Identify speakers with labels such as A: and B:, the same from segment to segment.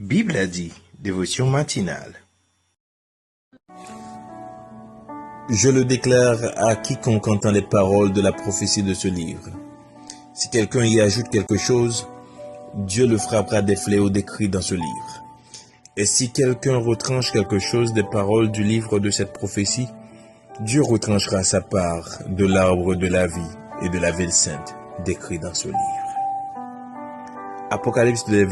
A: Bible a dit, dévotion matinale. Je le déclare à quiconque entend les paroles de la prophétie de ce livre. Si quelqu'un y ajoute quelque chose, Dieu le frappera des fléaux décrits dans ce livre. Et si quelqu'un retranche quelque chose des paroles du livre de cette prophétie, Dieu retranchera sa part de l'arbre de la vie et de la ville sainte décrit dans ce livre. Apocalypse les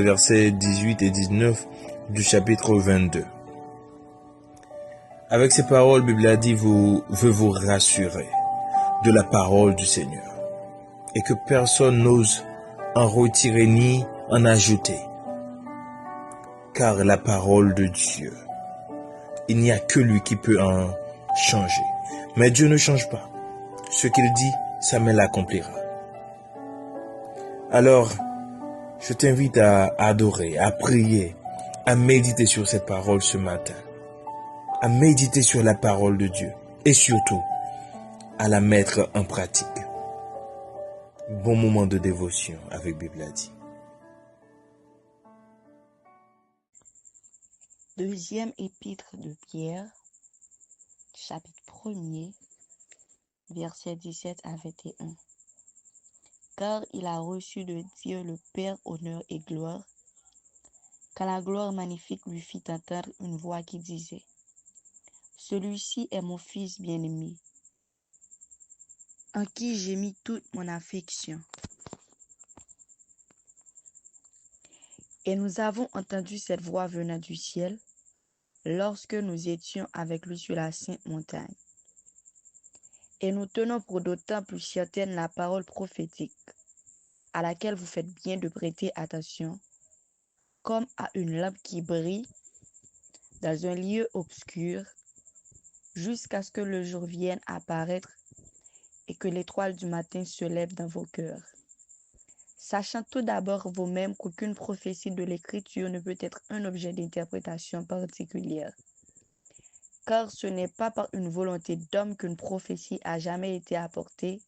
A: versets 18 et 19 du chapitre 22. Avec ces paroles, Bible a dit veut vous rassurer de la parole du Seigneur et que personne n'ose en retirer ni en ajouter. Car la parole de Dieu, il n'y a que lui qui peut en changer. Mais Dieu ne change pas. Ce qu'il dit, sa main l'accomplira. Alors, je t'invite à adorer, à prier, à méditer sur cette parole ce matin, à méditer sur la parole de Dieu et surtout à la mettre en pratique. Bon moment de dévotion avec Bible a dit.
B: Deuxième épître de Pierre, chapitre 1er, versets 17 à 21. Car il a reçu de Dieu le Père honneur et gloire, quand la gloire magnifique lui fit entendre une voix qui disait: Celui-ci est mon Fils bien-aimé, en qui j'ai mis toute mon affection. Et nous avons entendu cette voix venant du ciel, lorsque nous étions avec lui sur la sainte montagne. Et nous tenons pour d'autant plus certaine la parole prophétique, à laquelle vous faites bien de prêter attention, comme à une lampe qui brille dans un lieu obscur, jusqu'à ce que le jour vienne apparaître et que l'étoile du matin se lève dans vos cœurs. Sachant tout d'abord vous-même qu'aucune prophétie de l'Écriture ne peut être un objet d'interprétation particulière. Car ce n'est pas par une volonté d'homme qu'une prophétie a jamais été apportée,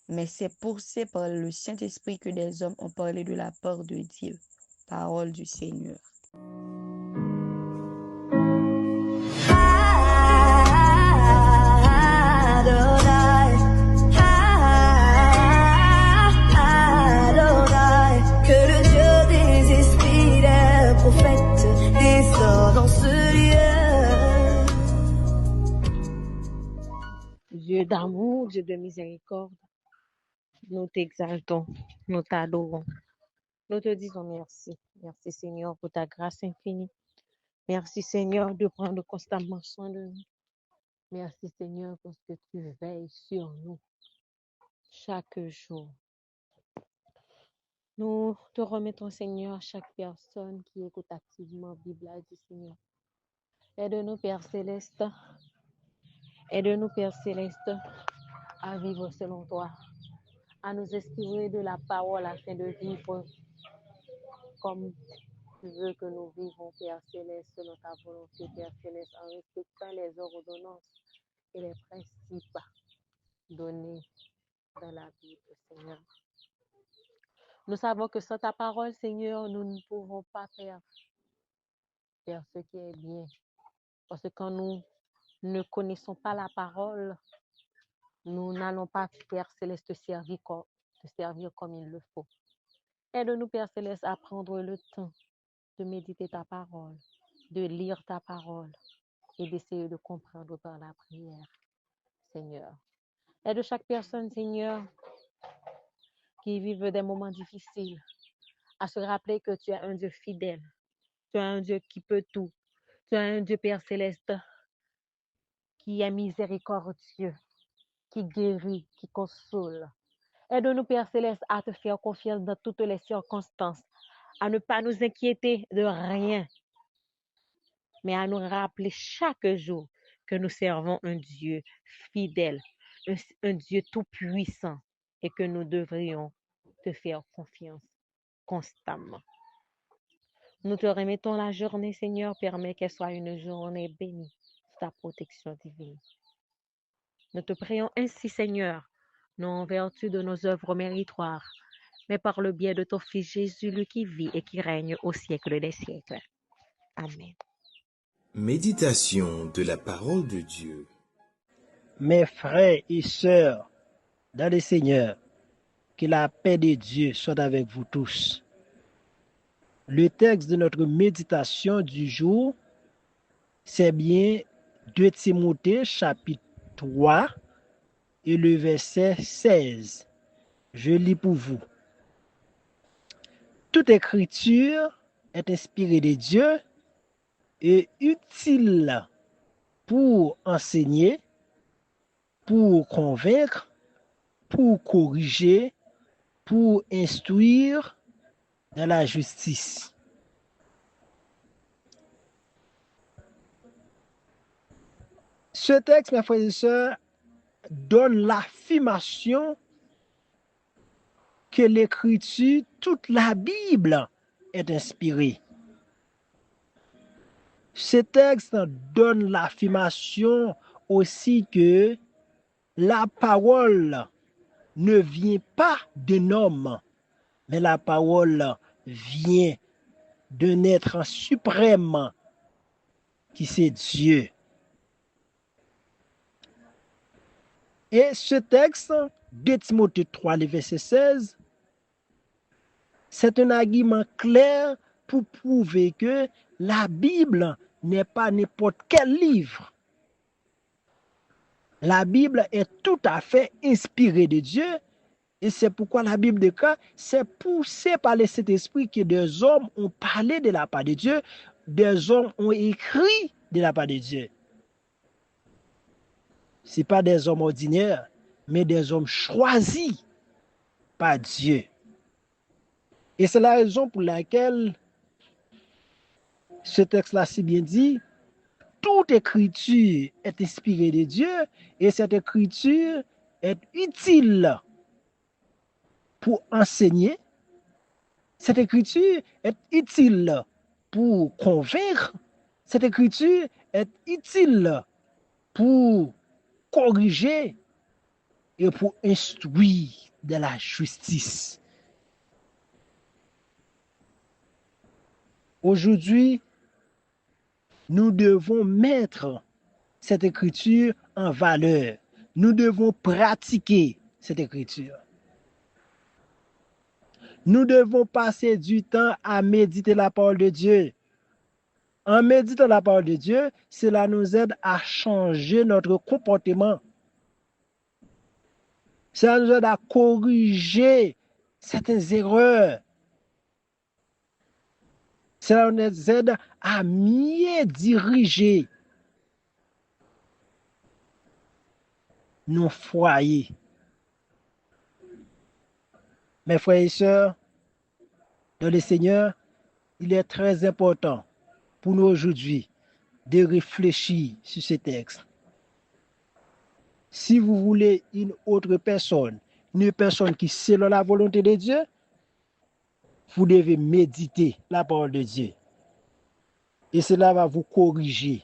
B: mais c'est poussé par le Saint-Esprit que des hommes ont parlé de la part de Dieu. Parole du Seigneur.
C: Que le Dieu des esprits des prophètes descende dans ce lieu.
D: Dieu d'amour, Dieu de miséricorde, nous t'exaltons, nous t'adorons. Nous te disons merci. Merci Seigneur pour ta grâce infinie. Merci Seigneur de prendre constamment soin de nous. Merci Seigneur parce que tu veilles sur nous chaque jour. Nous te remettons Seigneur chaque personne qui écoute activement Bible a dit Seigneur. Aide-nous Père Céleste. Aide-nous Père Céleste à vivre selon toi, à nous inspirer de la parole afin de vivre comme tu veux que nous vivons, Père Céleste, selon ta volonté, Père Céleste, en respectant les ordonnances et les principes donnés dans la Bible, Seigneur. Nous savons que sans ta parole, Seigneur, nous ne pouvons pas faire ce qui est bien. Parce que quand nous ne connaissons pas la parole, nous n'allons pas, Père Céleste, te servir comme il le faut. Aide-nous, Père Céleste, à prendre le temps de méditer ta parole, de lire ta parole et d'essayer de comprendre par la prière, Seigneur. Aide chaque personne, Seigneur, qui vive des moments difficiles, à se rappeler que tu es un Dieu fidèle, tu es un Dieu qui peut tout, tu es un Dieu, Père Céleste, qui est miséricordieux, qui guérit, qui console. Aide-nous, Père Céleste, à te faire confiance dans toutes les circonstances, à ne pas nous inquiéter de rien, mais à nous rappeler chaque jour que nous servons un Dieu fidèle, un Dieu tout-puissant et que nous devrions te faire confiance constamment. Nous te remettons la journée, Seigneur, permets qu'elle soit une journée bénie sous ta protection divine. Nous te prions ainsi, Seigneur, non en vertu de nos œuvres méritoires, mais par le biais de ton Fils Jésus, lui qui vit et qui règne au siècle des siècles. Amen.
A: Méditation de la parole de Dieu.
E: Mes frères et sœurs, dans le Seigneur, que la paix de Dieu soit avec vous tous. Le texte de notre méditation du jour, c'est bien 2 Timothée chapitre 3 et le verset 16. Je lis pour vous. Toute écriture est inspirée de Dieu et utile pour enseigner, pour convaincre, pour corriger, pour instruire dans la justice. Ce texte, mes frères et sœurs, donne l'affirmation que l'écriture, toute la Bible est inspirée. Ce texte donne l'affirmation aussi que la parole ne vient pas d'un homme, mais la parole vient d'un être suprême qui c'est Dieu. Et ce texte, 2 Timothée 3, le verset 16, c'est un argument clair pour prouver que la Bible n'est pas n'importe quel livre. La Bible est tout à fait inspirée de Dieu et c'est pourquoi la Bible déclare, c'est poussé par le Saint-Esprit que des hommes ont parlé de la part de Dieu, des hommes ont écrit de la part de Dieu. Ce n'est pas des hommes ordinaires, mais des hommes choisis par Dieu. Et c'est la raison pour laquelle ce texte-là si bien dit, toute écriture est inspirée de Dieu et cette écriture est utile pour enseigner. Cette écriture est utile pour convaincre. Cette écriture est utile pour corriger et pour instruire de la justice. Aujourd'hui, nous devons mettre cette écriture en valeur. Nous devons pratiquer cette écriture. Nous devons passer du temps à méditer la parole de Dieu. En méditant la parole de Dieu, cela nous aide à changer notre comportement. Cela nous aide à corriger certaines erreurs. Cela nous aide à mieux diriger nos foyers. Mes frères et sœurs, dans le Seigneur, il est très important pour nous aujourd'hui de réfléchir sur ce texte. Si vous voulez une autre personne, une personne qui selon la volonté de Dieu, vous devez méditer la parole de Dieu. Et cela va vous corriger.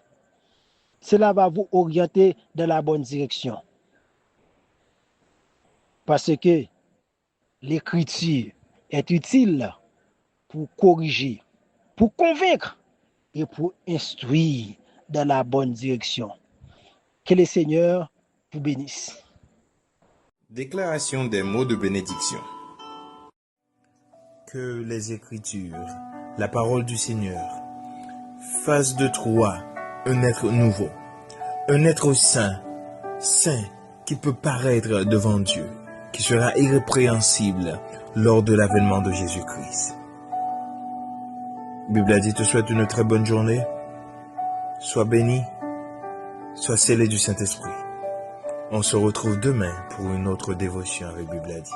E: Cela va vous orienter dans la bonne direction. Parce que l'écriture est utile pour corriger, pour convaincre et pour instruire dans la bonne direction. Que le Seigneur vous bénisse.
A: Déclaration des mots de bénédiction. Que les Écritures, la parole du Seigneur, fassent de toi un être nouveau, un être saint, qui peut paraître devant Dieu, qui sera irrépréhensible lors de l'avènement de Jésus-Christ. Bible a dit te souhaite une très bonne journée. Sois béni, sois scellé du Saint-Esprit. On se retrouve demain pour une autre dévotion avec Bible a dit.